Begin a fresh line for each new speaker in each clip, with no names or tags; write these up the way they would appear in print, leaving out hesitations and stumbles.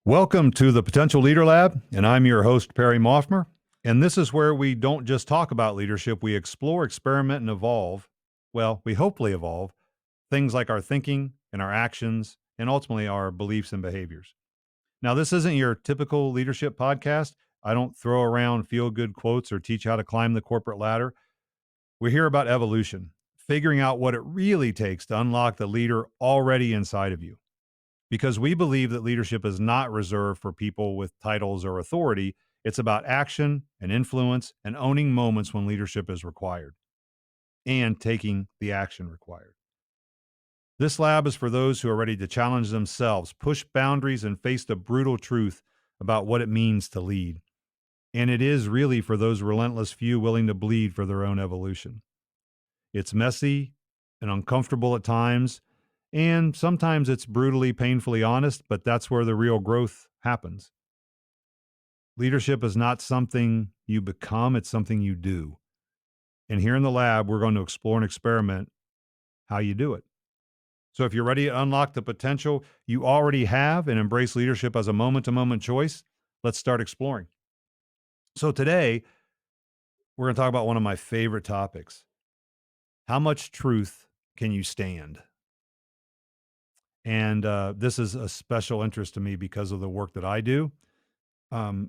Welcome to the Potential Leader Lab, and I'm your host, Perry Maughmer. And this is where we don't just talk about leadership, we explore, experiment, and evolve. Well, we hopefully evolve things like our thinking and our actions, and ultimately our beliefs and behaviors. Now, this isn't your typical leadership podcast. I don't throw around feel good quotes or teach how to climb the corporate ladder. We hear about evolution, figuring out what it really takes to unlock the leader already inside of you, because we believe that leadership is not reserved for people with titles or authority. It's about action and influence and owning moments when leadership is required and taking the action required. This lab is for those who are ready to challenge themselves, push boundaries, and face the brutal truth about what it means to lead. And it is really for those relentless few willing to bleed for their own evolution. It's messy and uncomfortable at times, and sometimes it's brutally, painfully honest, but that's where the real growth happens. Leadership is not something you become, it's something you do. And here in the lab, we're going to explore and experiment how you do it. So if you're ready to unlock the potential you already have and embrace leadership as a moment-to-moment choice, let's start exploring. So today, we're going to talk about one of my favorite topics. How much truth can you stand? And this is a special interest to me because of the work that I do.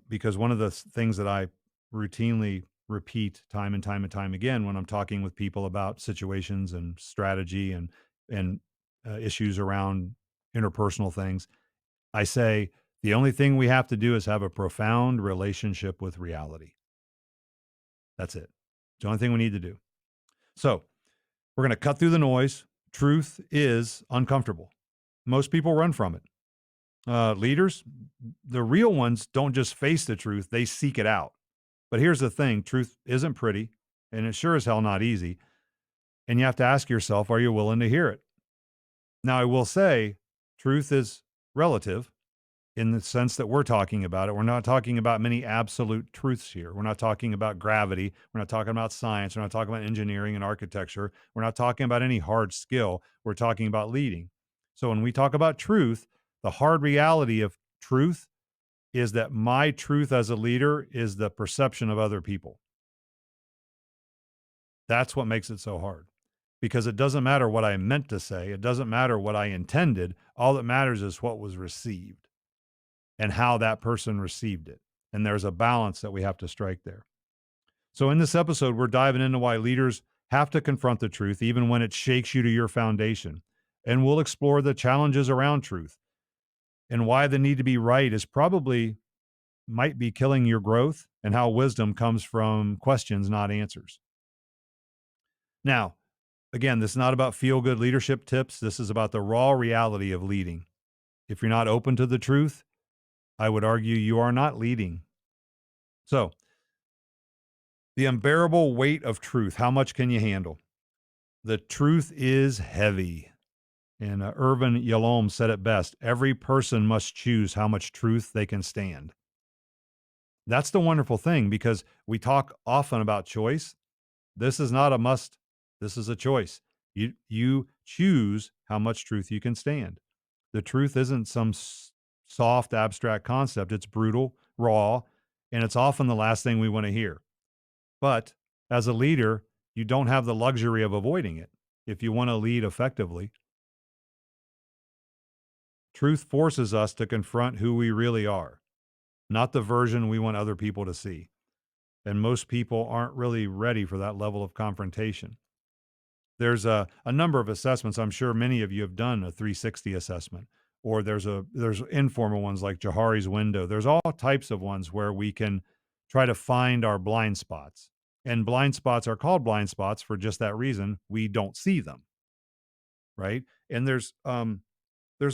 Because one of the things that I routinely repeat time and time and time again when I'm talking with people about situations and strategy and issues around interpersonal things, I say the only thing we have to do is have a profound relationship with reality. That's it. It's the only thing we need to do. So we're going to cut through the noise. Truth is uncomfortable. Most people run from it. Leaders, the real ones, don't just face the truth, they seek it out. But here's the thing, truth isn't pretty, and it's sure as hell not easy. And you have to ask yourself, are you willing to hear it? Now, I will say, truth is relative in the sense that we're talking about it. We're not talking about many absolute truths here. We're not talking about gravity. We're not talking about science. We're not talking about engineering and architecture. We're not talking about any hard skill. We're talking about leading. So when we talk about truth, the hard reality of truth is that my truth as a leader is the perception of other people. That's what makes it so hard, because it doesn't matter what I meant to say. It doesn't matter what I intended. All that matters is what was received and how that person received it. And there's a balance that we have to strike there. So in this episode, we're diving into why leaders have to confront the truth, even when it shakes you to your foundation. And we'll explore the challenges around truth and why the need to be right is probably might be killing your growth, and how wisdom comes from questions, not answers. Now, again, this is not about feel-good leadership tips. This is about the raw reality of leading. If you're not open to the truth, I would argue you are not leading. So, the unbearable weight of truth, how much can you handle? The truth is heavy. And Irvin Yalom said it best, every person must choose how much truth they can stand. That's the wonderful thing, because we talk often about choice. This is not a must. This is a choice. You choose how much truth you can stand. The truth isn't some soft, abstract concept. It's brutal, raw, and it's often the last thing we want to hear. But as a leader, you don't have the luxury of avoiding it if you want to lead effectively. Truth forces us to confront who we really are, not the version we want other people to see. And most people aren't really ready for that level of confrontation. There's a number of assessments. I'm sure many of you have done a 360 assessment, or there's informal ones like Johari's window. There's all types of ones where we can try to find our blind spots. And blind spots are called blind spots for just that reason. We don't see them, right? And there's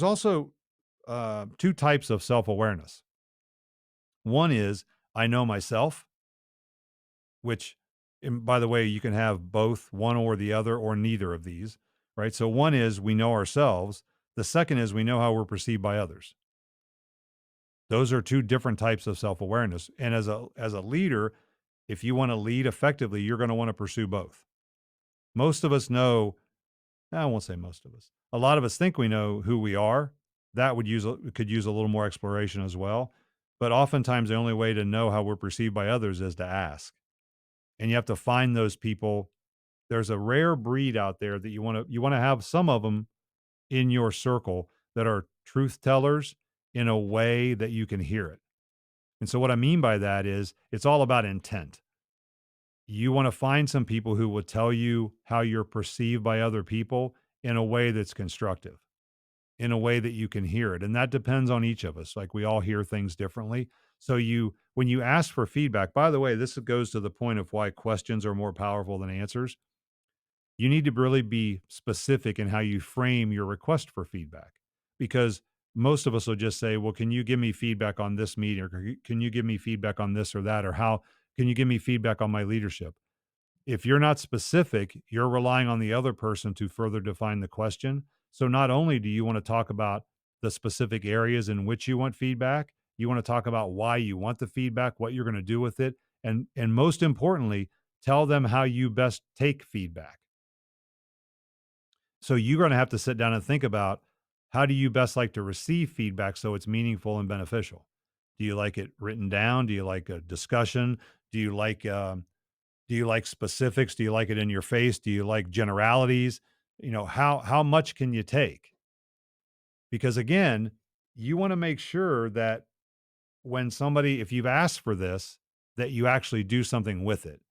also two types of self-awareness. One is I know myself, which, and by the way, you can have both one or the other or neither of these, right? So one is we know ourselves. The second is we know how we're perceived by others. Those are two different types of self-awareness. And as a leader, if you want to lead effectively, you're going to want to pursue both. Most of us know, I won't say most of us, a lot of us think we know who we are, that could use a little more exploration as well. But oftentimes the only way to know how we're perceived by others is to ask. And you have to find those people. There's a rare breed out there that you want to have some of them in your circle that are truth tellers in a way that you can hear it. And so what I mean by that is it's all about intent. You want to find some people who will tell you how you're perceived by other people in a way that's constructive, in a way that you can hear it. And that depends on each of us. Like we all hear things differently. So when you ask for feedback, by the way, this goes to the point of why questions are more powerful than answers. You need to really be specific in how you frame your request for feedback, because most of us will just say, well, can you give me feedback on this meeting? Or can you give me feedback on this or that? Or how can you give me feedback on my leadership? If you're not specific, you're relying on the other person to further define the question. So not only do you want to talk about the specific areas in which you want feedback, you want to talk about why you want the feedback, what you're going to do with it, and most importantly, tell them how you best take feedback. So you're going to have to sit down and think about, how do you best like to receive feedback so it's meaningful and beneficial? Do you like it written down? Do you like a discussion? Do you like specifics? Do you like it in your face? Do you like generalities? How much can you take? Because again, you want to make sure that if you've asked for this, that you actually do something with it.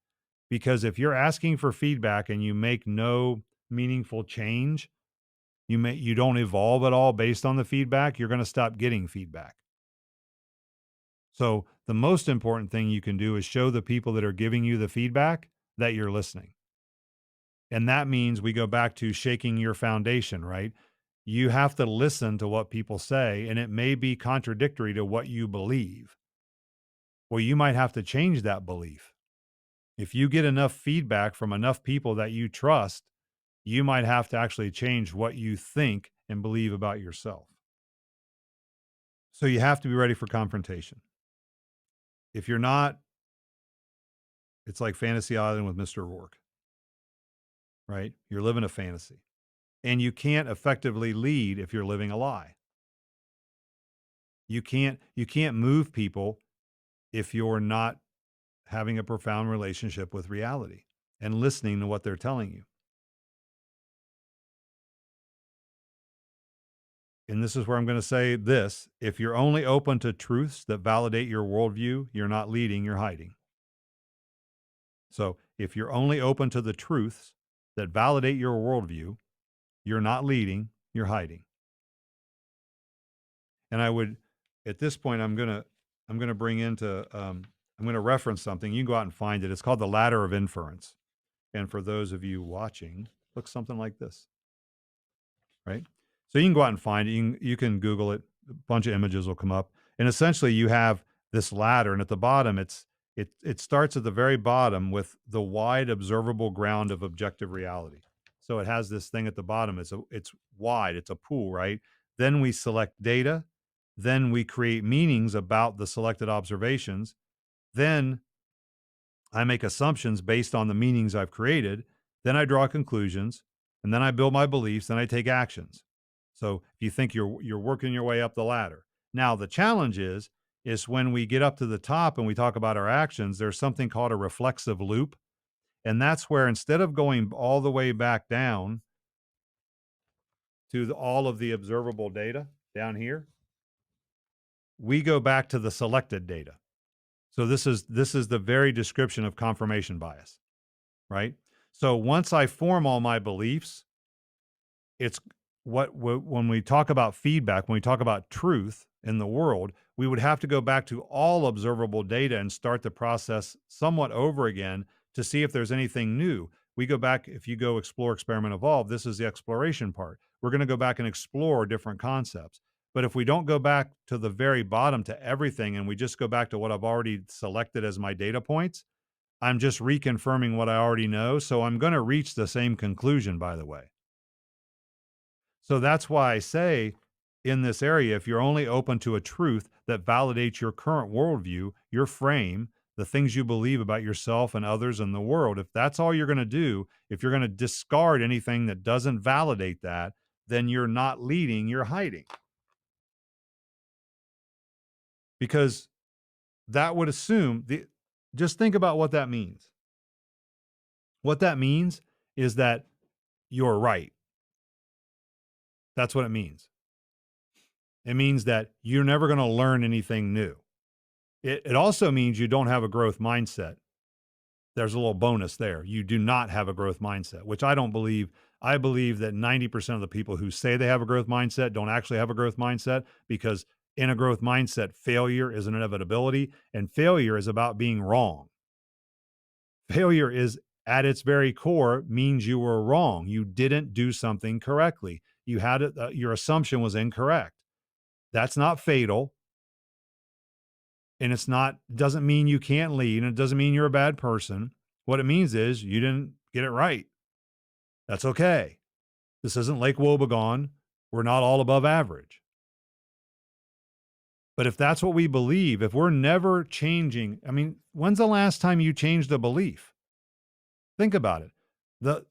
Because if you're asking for feedback and you make no meaningful change, you don't evolve at all based on the feedback, you're going to stop getting feedback. So the most important thing you can do is show the people that are giving you the feedback that you're listening. And that means we go back to shaking your foundation, right? You have to listen to what people say, and it may be contradictory to what you believe. Well, you might have to change that belief. If you get enough feedback from enough people that you trust, you might have to actually change what you think and believe about yourself. So you have to be ready for confrontation. If you're not, it's like Fantasy Island with Mr. Rourke, right? You're living a fantasy. And you can't effectively lead if you're living a lie. You can't move people if you're not having a profound relationship with reality and listening to what they're telling you. And this is where I'm going to say this: if you're only open to truths that validate your worldview, you're not leading, you're hiding. So if you're only open to the truths that validate your worldview, you're not leading, you're hiding. And at this point, I'm gonna bring into, I'm gonna reference something. You can go out and find it. It's called the ladder of inference. And for those of you watching, looks something like this, right? So you can go out and find it. You can Google it. A bunch of images will come up. And essentially you have this ladder, and at the bottom, it starts at the very bottom with the wide observable ground of objective reality. So it has this thing at the bottom. It's wide, it's a pool, right? Then we select data, then we create meanings about the selected observations. Then I make assumptions based on the meanings I've created. Then I draw conclusions, and then I build my beliefs, and I take actions. So if you think you're working your way up the ladder. Now the challenge is when we get up to the top and we talk about our actions, there's something called a reflexive loop. And that's where, instead of going all the way back down to all of the observable data down here, we go back to the selected data. So this is the very description of confirmation bias, right? So once I form all my beliefs, it's when we talk about feedback, when we talk about truth in the world, we would have to go back to all observable data and start the process somewhat over again to see if there's anything new. We go back, if you go explore, experiment, evolve, this is the exploration part. We're going to go back and explore different concepts. But if we don't go back to the very bottom to everything and we just go back to what I've already selected as my data points, I'm just reconfirming what I already know. So I'm going to reach the same conclusion, by the way. So that's why I say, in this area, if you're only open to a truth that validates your current worldview, your frame, the things you believe about yourself and others in the world, if that's all you're going to do, if you're going to discard anything that doesn't validate that, then you're not leading, you're hiding. because that would assume just think about what that means. What that means is that you're right. That's what it means. It means that you're never going to learn anything new. It also means you don't have a growth mindset. There's a little bonus there. You do not have a growth mindset, which I don't believe. I believe that 90% of the people who say they have a growth mindset don't actually have a growth mindset, because in a growth mindset, failure is an inevitability, and failure is about being wrong. Failure is at its very core means you were wrong. You didn't do something correctly. You had it, your assumption was incorrect. That's not fatal. And doesn't mean you can't lead, and it doesn't mean you're a bad person. What it means is you didn't get it right. That's okay. This isn't Lake Wobegon. We're not all above average. But if that's what we believe, if we're never changing, I mean, when's the last time you changed a belief? Think about it.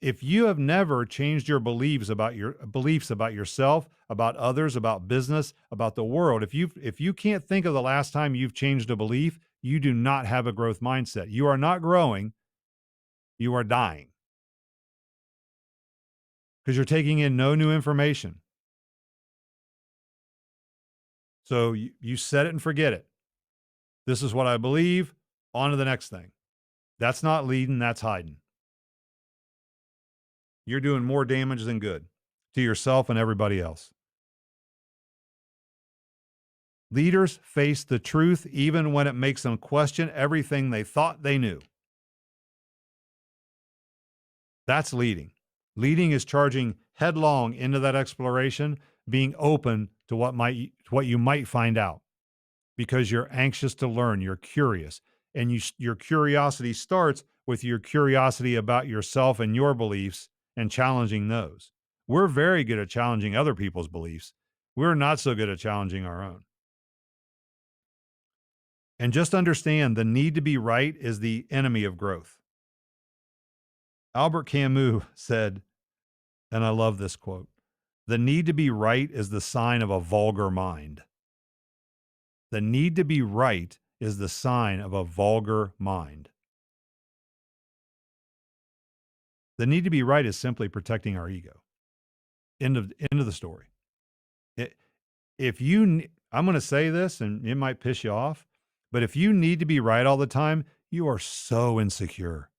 If you have never changed your beliefs about yourself, about others, about business, about the world, if you can't think of the last time you've changed a belief, you do not have a growth mindset. You are not growing, you are dying. Because you're taking in no new information. So you set it and forget it. This is what I believe. On to the next thing. That's not leading, that's hiding. You're doing more damage than good to yourself and everybody else. Leaders face the truth even when it makes them question everything they thought they knew. That's leading. Leading is charging headlong into that exploration, being open to what you might find out, because you're anxious to learn, you're curious, and your curiosity starts with your curiosity about yourself and your beliefs and challenging those. We're very good at challenging other people's beliefs. We're not so good at challenging our own. And just understand, the need to be right is the enemy of growth. Albert Camus said, and I love this quote, "The need to be right is the sign of a vulgar mind." The need to be right is the sign of a vulgar mind. The need to be right is simply protecting our ego. End of the story. It, if you, I'm going to say this and it might piss you off, but if you need to be right all the time, you are so insecure.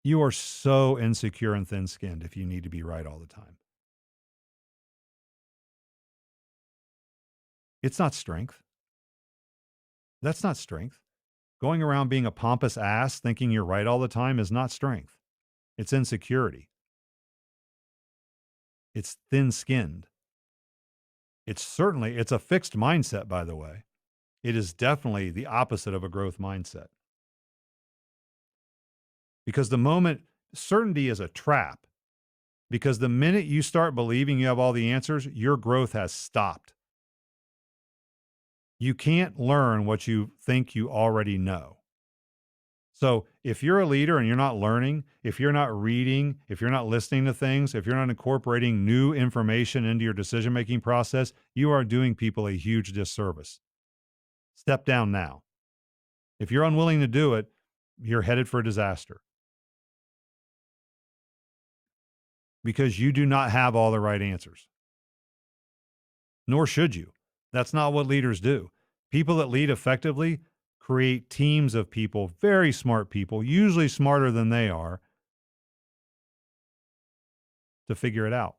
You are so insecure and thin-skinned if you need to be right all the time. It's not strength. That's not strength. Going around being a pompous ass thinking you're right all the time is not strength. It's insecurity. It's thin-skinned. It's a fixed mindset, by the way. It is definitely the opposite of a growth mindset. Because certainty is a trap. Because the minute you start believing you have all the answers, your growth has stopped. You can't learn what you think you already know. So if you're a leader and you're not learning, if you're not reading, if you're not listening to things, if you're not incorporating new information into your decision-making process, you are doing people a huge disservice. Step down now. If you're unwilling to do it, you're headed for disaster. Because you do not have all the right answers. Nor should you. That's not what leaders do. People that lead effectively create teams of people, very smart people, usually smarter than they are, to figure it out.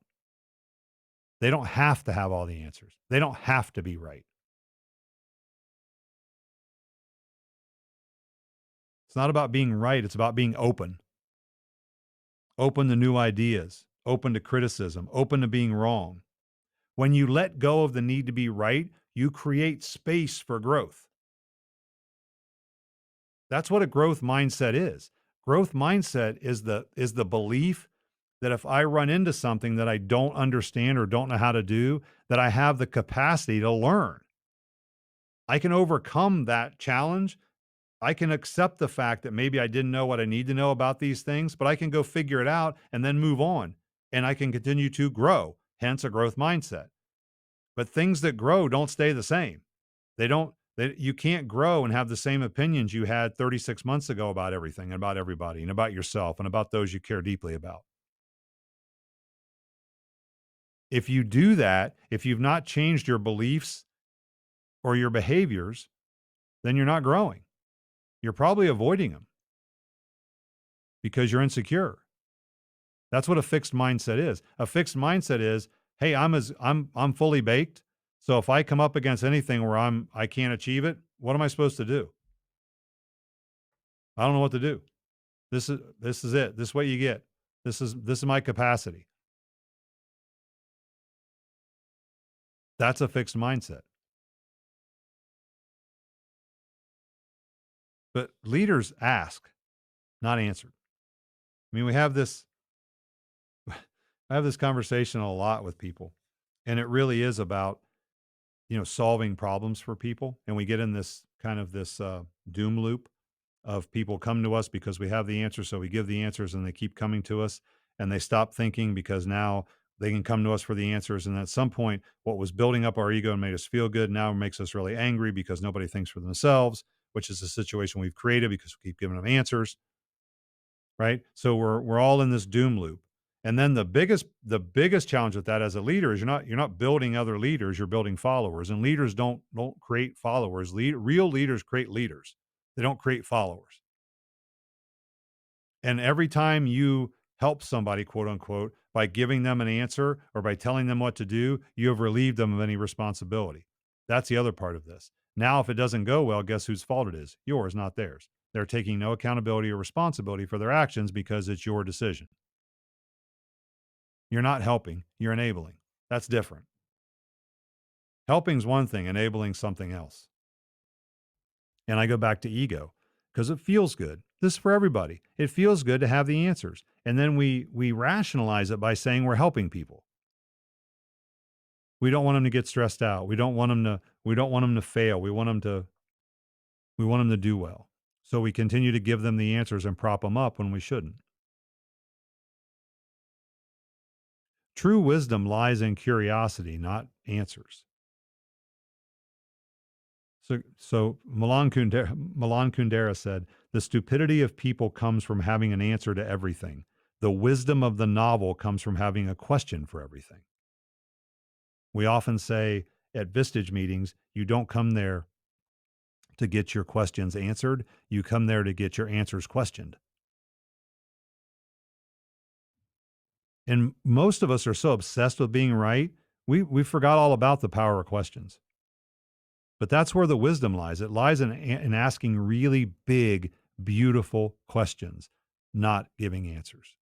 They don't have to have all the answers. They don't have to be right. It's not about being right. It's about being open. Open to new ideas, open to criticism, open to being wrong. When you let go of the need to be right, you create space for growth. That's what a growth mindset is. Growth mindset is the belief that if I run into something that I don't understand or don't know how to do, that I have the capacity to learn. I can overcome that challenge. I can accept the fact that maybe I didn't know what I need to know about these things, but I can go figure it out and then move on. And I can continue to grow, hence a growth mindset. But things that grow don't stay the same. You can't grow and have the same opinions you had 36 months ago about everything and about everybody and about yourself and about those you care deeply about. If you do that, if you've not changed your beliefs or your behaviors, then you're not growing. You're probably avoiding them because you're insecure. That's what a fixed mindset is. A fixed mindset is, hey, I'm fully baked. So if I come up against anything where I can't achieve it, what am I supposed to do? I don't know what to do. This is it. This is what you get. This is my capacity. That's a fixed mindset. But leaders ask, not answer. I mean, I have this conversation a lot with people, and it really is about, solving problems for people. And we get in this kind of this doom loop of people come to us because we have the answers. So we give the answers and they keep coming to us and they stop thinking because now they can come to us for the answers. And at some point, what was building up our ego and made us feel good now makes us really angry because nobody thinks for themselves, which is the situation we've created because we keep giving them answers. Right. So we're all in this doom loop. And then the biggest challenge with that as a leader is you're not building other leaders, you're building followers. And leaders don't create followers. Real leaders create leaders. They don't create followers. And every time you help somebody, quote unquote, by giving them an answer or by telling them what to do, you have relieved them of any responsibility. That's the other part of this. Now, if it doesn't go well, guess whose fault it is? Yours, not theirs. They're taking no accountability or responsibility for their actions because it's your decision. You're not helping, you're enabling. That's different. Helping's one thing, enabling something else. And I go back to ego because it feels good. This is for everybody. It feels good to have the answers. And then we rationalize it by saying we're helping people. We don't want them to get stressed out. We don't want them to fail. We want them to do well. So we continue to give them the answers and prop them up when we shouldn't. True wisdom lies in curiosity, not answers. So Milan Kundera said, "The stupidity of people comes from having an answer to everything. The wisdom of the novel comes from having a question for everything." We often say at Vistage meetings, you don't come there to get your questions answered. You come there to get your answers questioned. And most of us are so obsessed with being right, we forgot all about the power of questions. But that's where the wisdom lies. It lies in asking really big, beautiful questions, not giving answers.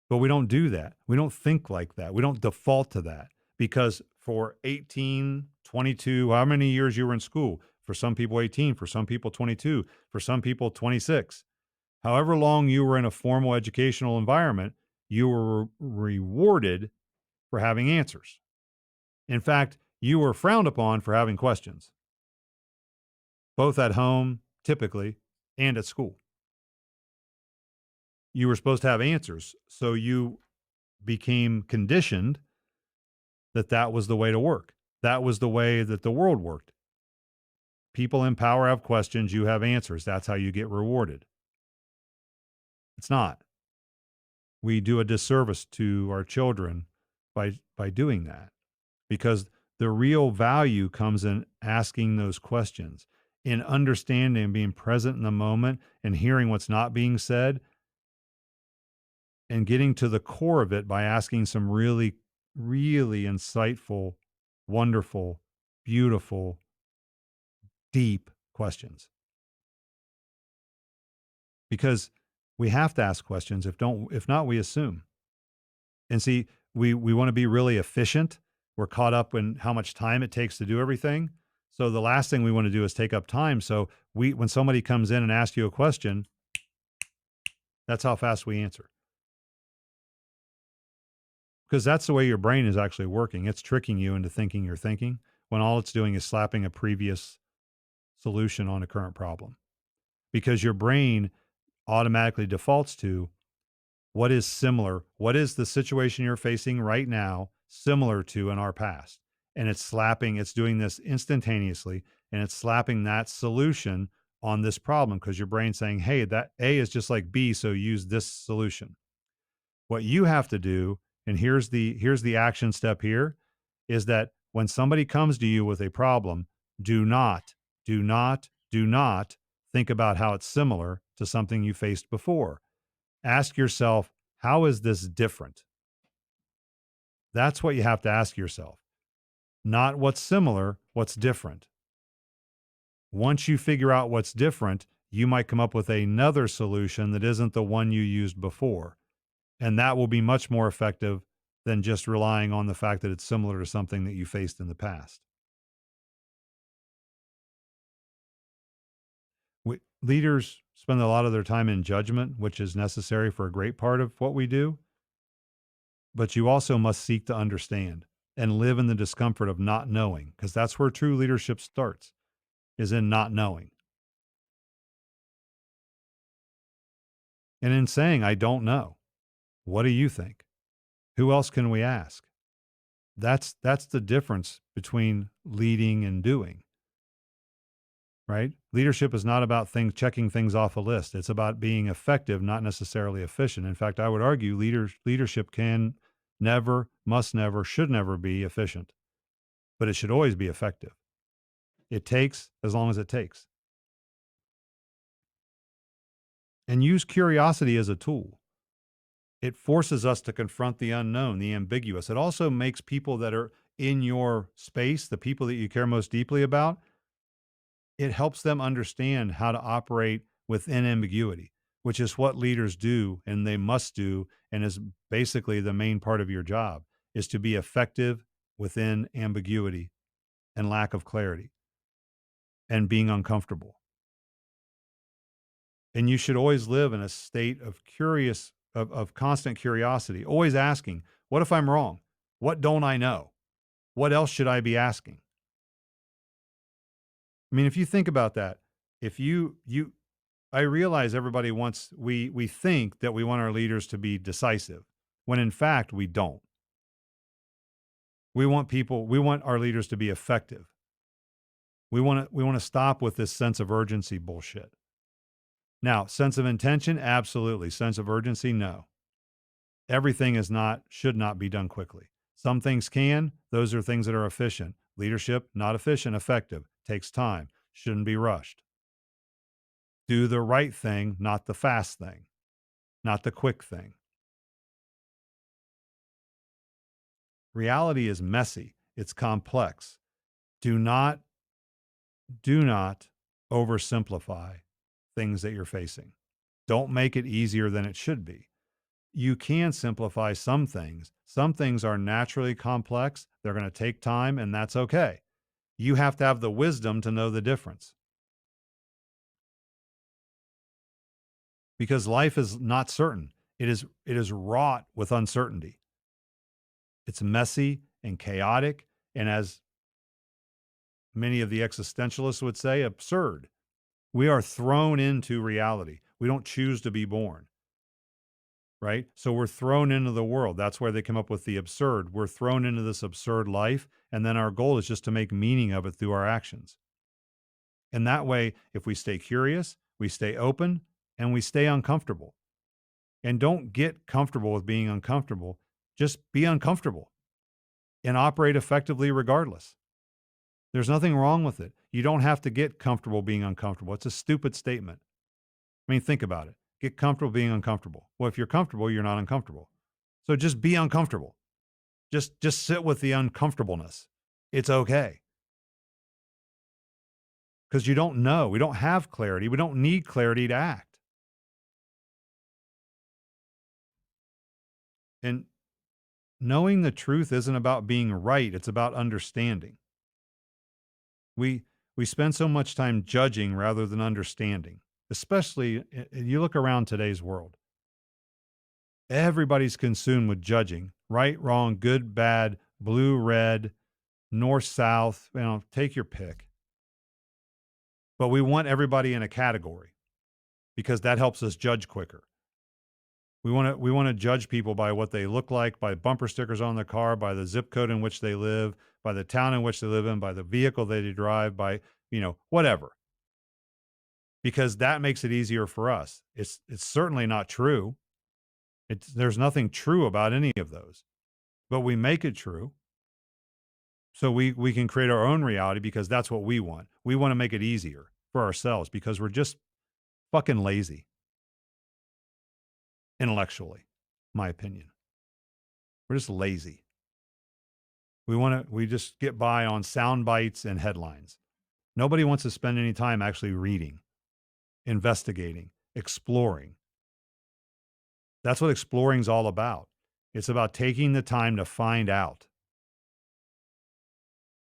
But we don't do that. We don't think like that. We don't default to that because for 18, 22, how many years you were in school, for some people 18, for some people 22, for some people 26, however long you were in a formal educational environment, you were rewarded for having answers. In fact, you were frowned upon for having questions, both at home, typically, and at school. You were supposed to have answers. So you became conditioned that that was the way to work. That was the way that the world worked. People in power have questions, you have answers. That's how you get rewarded. It's not. We do a disservice to our children by doing that because the real value comes in asking those questions, in understanding and being present in the moment and hearing what's not being said and getting to the core of it by asking some really, really insightful, wonderful, beautiful, deep questions. Because we have to ask questions. If not, we assume. And see, we want to be really efficient. We're caught up in how much time it takes to do everything. So the last thing we want to do is take up time. So when somebody comes in and asks you a question, that's how fast we answer. Because that's the way your brain is actually working. It's tricking you into thinking you're thinking when all it's doing is slapping a previous solution on a current problem. Because your brain automatically defaults to what is similar, what is the situation you're facing right now similar to in our past. and it's doing this instantaneously, and it's slapping that solution on this problem because your brain's saying, hey, that A is just like B, so use this solution. What you have to do, and here's the action step here, is that when somebody comes to you with a problem, do not think about how it's similar to something you faced before. Ask yourself, how is this different? That's what you have to ask yourself. Not what's similar, what's different. Once you figure out what's different, you might come up with another solution that isn't the one you used before. And that will be much more effective than just relying on the fact that it's similar to something that you faced in the past. Leaders spend a lot of their time in judgment, which is necessary for a great part of what we do, but you also must seek to understand and live in the discomfort of not knowing, because that's where true leadership starts, is in not knowing. And in saying, I don't know. What do you think? Who else can we ask? That's the difference between leading and doing, right? Leadership is not about checking things off a list. It's about being effective, not necessarily efficient. In fact, I would argue leadership can never, must never, should never be efficient, but it should always be effective. It takes as long as it takes. And use curiosity as a tool. It forces us to confront the unknown, the ambiguous. It also makes people that are in your space, the people that you care most deeply about, it helps them understand how to operate within ambiguity, which is what leaders do and they must do, and is basically the main part of your job, is to be effective within ambiguity and lack of clarity and being uncomfortable. And you should always live in a state of constant curiosity, always asking, what if I'm wrong? What don't I know? What else should I be asking? I mean, if you think about that, if you I realize everybody wants we think that we want our leaders to be decisive, when in fact we don't. We want our leaders to be effective. We want to stop with this sense of urgency bullshit. Now, sense of intention, absolutely. Sense of urgency, no. Everything should not be done quickly. Some things can, those are things that are efficient. Leadership, not efficient, effective, takes time, shouldn't be rushed. Do the right thing, not the fast thing, not the quick thing. Reality is messy, it's complex. Do not, do not oversimplify things that you're facing. Don't make it easier than it should be. You can simplify some things. Some things are naturally complex, they're going to take time, and that's okay. You have to have the wisdom to know the difference. Because life is not certain. It is wrought with uncertainty. It's messy and chaotic, and as many of the existentialists would say, absurd. We are thrown into reality. We don't choose to be born, right? So we're thrown into the world. That's where they come up with the absurd. We're thrown into this absurd life, and then our goal is just to make meaning of it through our actions. And that way, if we stay curious, we stay open, and we stay uncomfortable. And don't get comfortable with being uncomfortable. Just be uncomfortable and operate effectively regardless. There's nothing wrong with it. You don't have to get comfortable being uncomfortable. It's a stupid statement. I mean, think about it. Get comfortable being uncomfortable. Well, if you're comfortable, you're not uncomfortable. So just be uncomfortable. Just sit with the uncomfortableness. It's okay. Because you don't know. We don't have clarity. We don't need clarity to act. And knowing the truth isn't about being right, it's about understanding. We we spend so much time judging rather than understanding. Especially you look around today's world. Everybody's consumed with judging, right, wrong, good, bad, blue, red, north, south, take your pick. But we want everybody in a category because that helps us judge quicker. We want to judge people by what they look like, by bumper stickers on their car, by the zip code in which they live, by the town in which they live in, by the vehicle that they drive, by, whatever, because that makes it easier for us. It's certainly not true. There's nothing true about any of those, but we make it true. So we can create our own reality because that's what we want. We want to make it easier for ourselves because we're just fucking lazy intellectually, my opinion. We're just lazy. We just get by on sound bites and headlines. Nobody wants to spend any time actually reading, investigating, exploring. That's what exploring is all about. It's about taking the time to find out.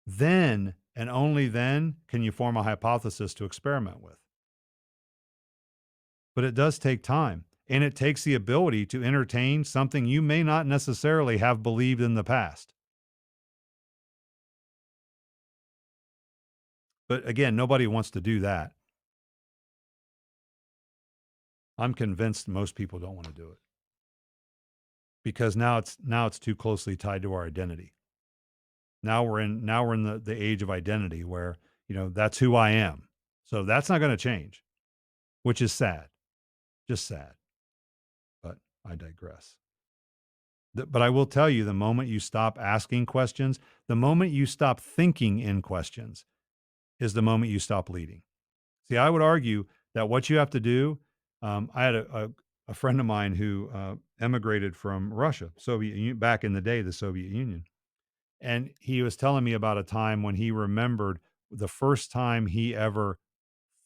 Then, and only then, can you form a hypothesis to experiment with. But it does take time, and it takes the ability to entertain something you may not necessarily have believed in the past. But again, nobody wants to do that. I'm convinced most people don't want to do it because now it's too closely tied to our identity. Now we're in the age of identity where, that's who I am. So that's not going to change, which is sad. Just sad. But I digress. But I will tell you, the moment you stop asking questions, the moment you stop thinking in questions is the moment you stop leading. See, I would argue that what you have to do, I had a friend of mine who emigrated from Russia, Soviet Union, back in the day, the Soviet Union. And he was telling me about a time when he remembered the first time he ever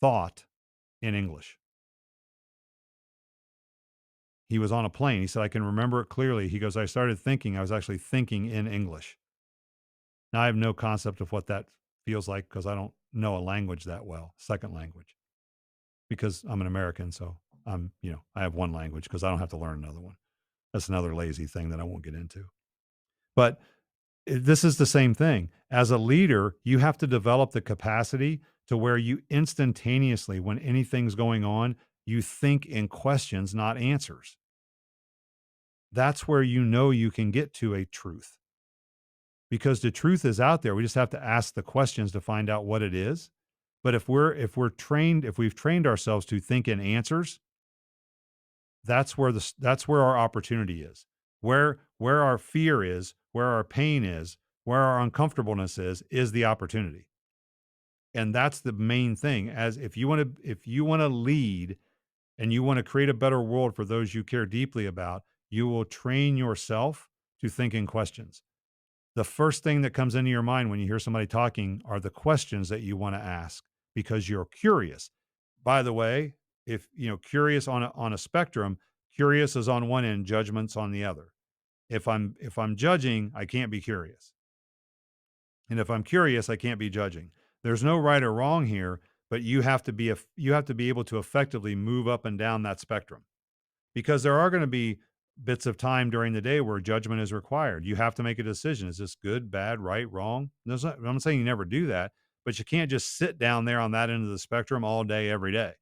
thought in English. He was on a plane. He said, I can remember it clearly. He goes, I started thinking, I was actually thinking in English. Now, I have no concept of what that feels like because I don't know a language that well, second language, because I'm an American. So I have one language because I don't have to learn another one. That's another lazy thing that I won't get into. But this is the same thing. As a leader, you have to develop the capacity to where you instantaneously, when anything's going on, you think in questions, not answers. That's where you can get to a truth because the truth is out there. We just have to ask the questions to find out what it is. But if we've trained ourselves to think in answers, that's where our opportunity is. Where our fear is, where our pain is, where our uncomfortableness is the opportunity. And that's the main thing. As if you want to lead and you want to create a better world for those you care deeply about, you will train yourself to think in questions. The first thing that comes into your mind when you hear somebody talking are the questions that you want to ask because you're curious. By the way, if curious on a spectrum, curious is on one end, judgment's on the other. If I'm judging, I can't be curious. And if I'm curious, I can't be judging. There's no right or wrong here, but you have to be able to effectively move up and down that spectrum because there are going to be bits of time during the day where judgment is required. You have to make a decision. Is this good, bad, right, wrong? I'm not saying you never do that, but you can't just sit down there on that end of the spectrum all day, every day.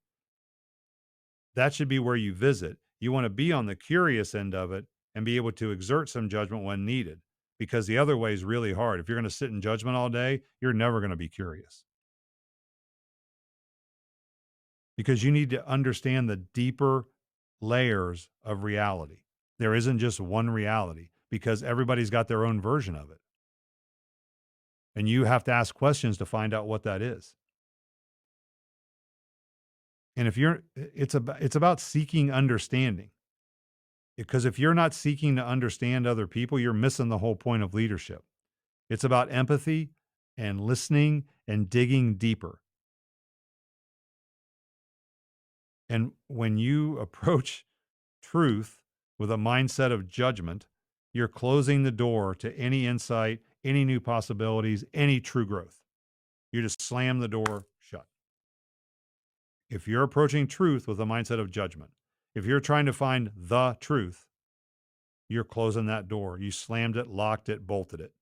That should be where you visit. You want to be on the curious end of it and be able to exert some judgment when needed because the other way is really hard. If you're going to sit in judgment all day, you're never going to be curious because you need to understand the deeper layers of reality. There isn't just one reality because everybody's got their own version of it. And you have to ask questions to find out what that is. And it's about seeking understanding. Because if you're not seeking to understand other people, you're missing the whole point of leadership. It's about empathy and listening and digging deeper. And when you approach truth with a mindset of judgment, you're closing the door to any insight, any new possibilities, any true growth. You just slam the door shut. If you're approaching truth with a mindset of judgment, if you're trying to find the truth, you're closing that door. You slammed it, locked it, bolted it.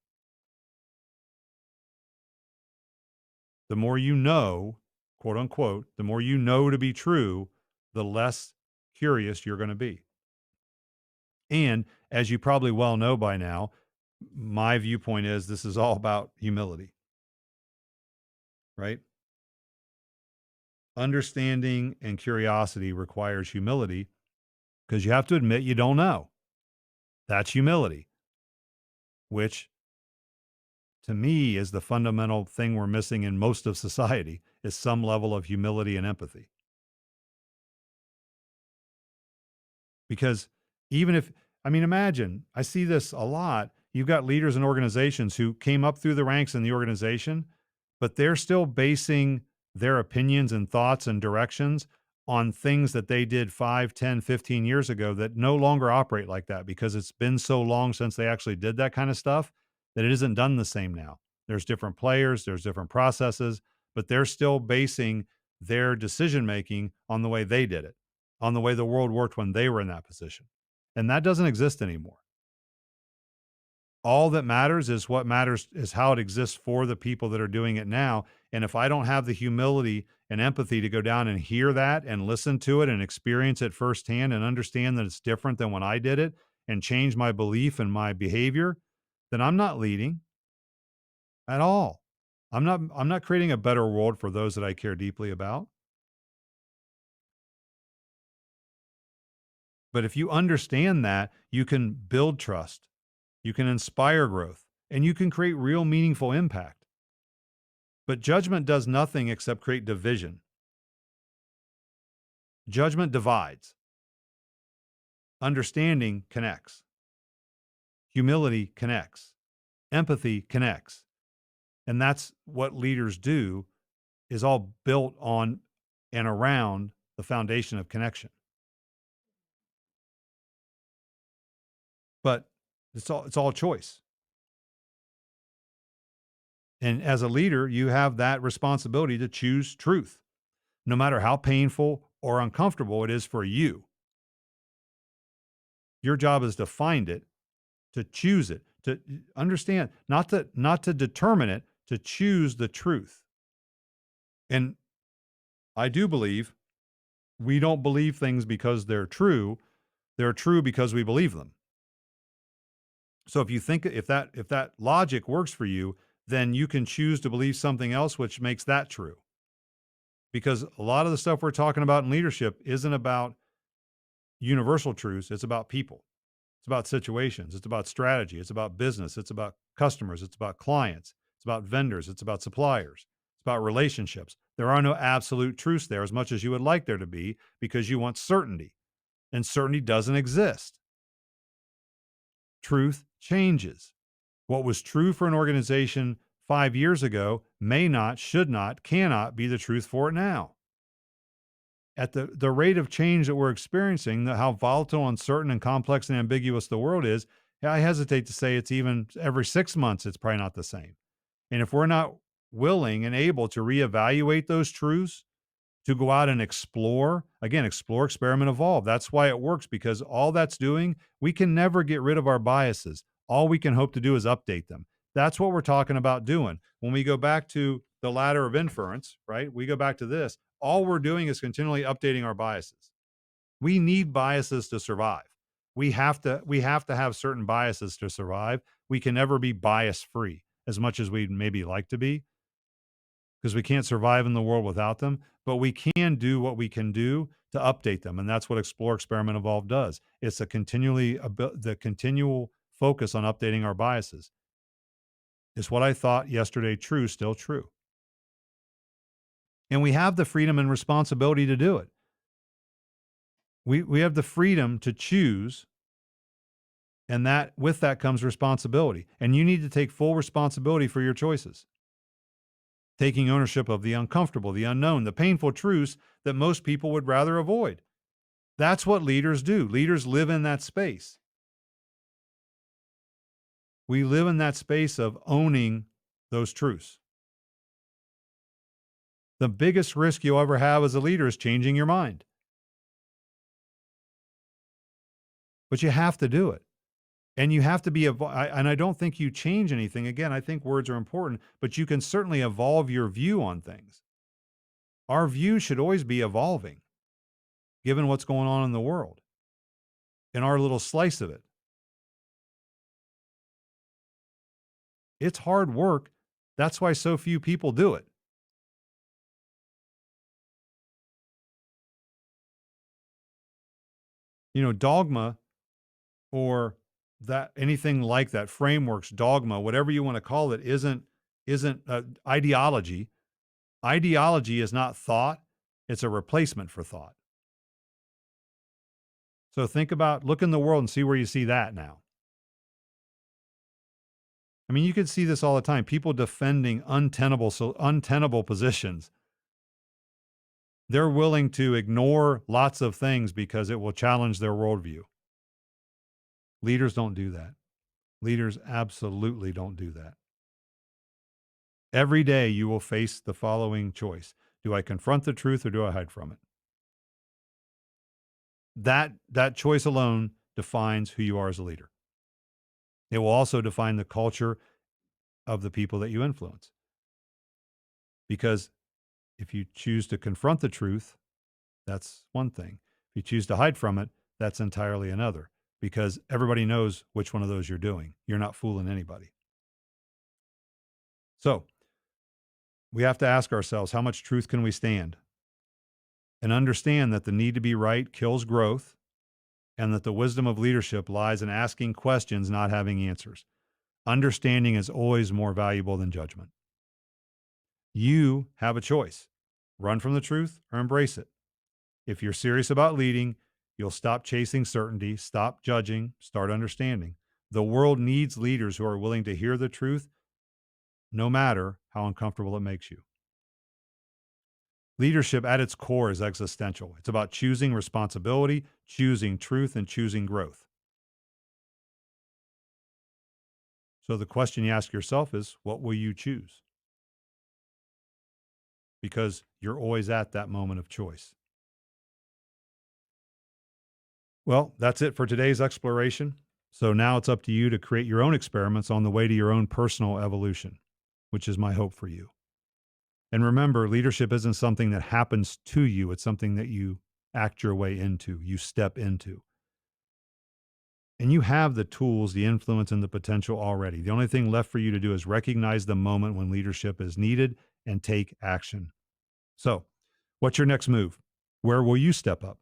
The more you know, quote unquote, the more you know to be true, the less curious you're going to be. And as you probably well know by now, My viewpoint is this is all about humility, right? Understanding and curiosity requires humility because you have to admit you don't know. That's humility, which to me is the fundamental thing we're missing in most of society is some level of humility and empathy. Because even if, I mean, imagine, I see this a lot. You've got leaders and organizations who came up through the ranks in the organization, but they're still basing their opinions and thoughts and directions on things that they did 5, 10, 15 years ago that no longer operate like that because it's been so long since they actually did that kind of stuff that it isn't done the same now. There's different players, there's different processes, but they're still basing their decision making on the way they did it, on the way the world worked when they were in that position. And that doesn't exist anymore. All that matters is what matters is how it exists for the people that are doing it now. And if I don't have the humility and empathy to go down and hear that and listen to it and experience it firsthand and understand that it's different than when I did it and change my belief and my behavior, then I'm not leading at all. I'm not creating a better world for those that I care deeply about. But if you understand that, you can build trust, you can inspire growth, and you can create real meaningful impact. But judgment does nothing except create division. Judgment divides, understanding connects, humility connects, empathy connects. And that's what leaders do is all built on and around the foundation of connection. But it's all choice. And as a leader, you have that responsibility to choose truth, no matter how painful or uncomfortable it is for you. Your job is to find it, to choose it, to understand, not to determine it, to choose the truth. And I do believe we don't believe things because they're true. They're true because we believe them. So if that logic works for you, then you can choose to believe something else which makes that true. Because a lot of the stuff we're talking about in leadership isn't about universal truths, it's about people. It's about situations, it's about strategy, it's about business, it's about customers, it's about clients, it's about vendors, it's about suppliers, it's about relationships. There are no absolute truths there as much as you would like there to be because you want certainty, and certainty doesn't exist. Truth changes. What was true for an organization 5 years ago may not, should not, cannot be the truth for it now. At the rate of change that we're experiencing, how volatile, uncertain, and complex and ambiguous the world is, I hesitate to say it's even every 6 months, it's probably not the same. And if we're not willing and able to reevaluate those truths, to go out and explore, again, explore, experiment, evolve. That's why it works because all that's doing, we can never get rid of our biases. All we can hope to do is update them. That's what we're talking about doing. When we go back to the ladder of inference, right? We go back to this. All we're doing is continually updating our biases. We need biases to survive. We have to have certain biases to survive. We can never be bias free as much as we'd maybe like to be because we can't survive in the world without them, but we can do what we can do to update them. And that's what Explore, Experiment, Evolve does. It's the continual focus on updating our biases. Is what I thought yesterday true, still true? And we have the freedom and responsibility to do it. We have the freedom to choose, and that with that comes responsibility. And you need to take full responsibility for your choices. Taking ownership of the uncomfortable, the unknown, the painful truths that most people would rather avoid. That's what leaders do. Leaders live in that space. We live in that space of owning those truths. The biggest risk you'll ever have as a leader is changing your mind, but you have to do it. And you have to be, and I don't think you change anything. Again, I think words are important, but you can certainly evolve your view on things. Our view should always be evolving, given what's going on in the world, in our little slice of it. It's hard work. That's why so few people do it. Dogma or that anything like that, frameworks, dogma, whatever you want to call it, isn't ideology. Ideology is not thought, it's a replacement for thought. So look in the world and see where you see that now. I mean, you can see this all the time. People defending untenable positions. They're willing to ignore lots of things because it will challenge their worldview. Leaders don't do that. Leaders absolutely don't do that. Every day you will face the following choice. Do I confront the truth or do I hide from it? That choice alone defines who you are as a leader. It will also define the culture of the people that you influence. Because if you choose to confront the truth, that's one thing. If you choose to hide from it, that's entirely another. Because everybody knows which one of those you're doing. You're not fooling anybody. So we have to ask ourselves, how much truth can we stand? And understand that the need to be right kills growth, and that the wisdom of leadership lies in asking questions, not having answers. Understanding is always more valuable than judgment. You have a choice: run from the truth or embrace it. If you're serious about leading, you'll stop chasing certainty, stop judging, start understanding. The world needs leaders who are willing to hear the truth, no matter how uncomfortable it makes you. Leadership at its core is existential. It's about choosing responsibility, choosing truth, and choosing growth. So the question you ask yourself is, what will you choose? Because you're always at that moment of choice. Well, that's it for today's exploration. So now it's up to you to create your own experiments on the way to your own personal evolution, which is my hope for you. And remember, leadership isn't something that happens to you, it's something that you act your way into, you step into. And you have the tools, the influence, and the potential already. The only thing left for you to do is recognize the moment when leadership is needed and take action. So, what's your next move? Where will you step up?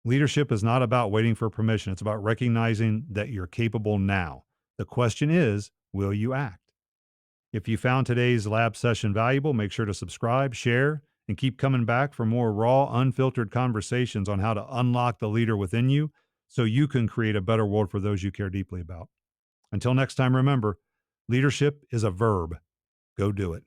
Leadership is not about waiting for permission. It's about recognizing that you're capable now. The question is, will you act? If you found today's lab session valuable, make sure to subscribe, share, and keep coming back for more raw, unfiltered conversations on how to unlock the leader within you so you can create a better world for those you care deeply about. Until next time, remember, leadership is a verb. Go do it.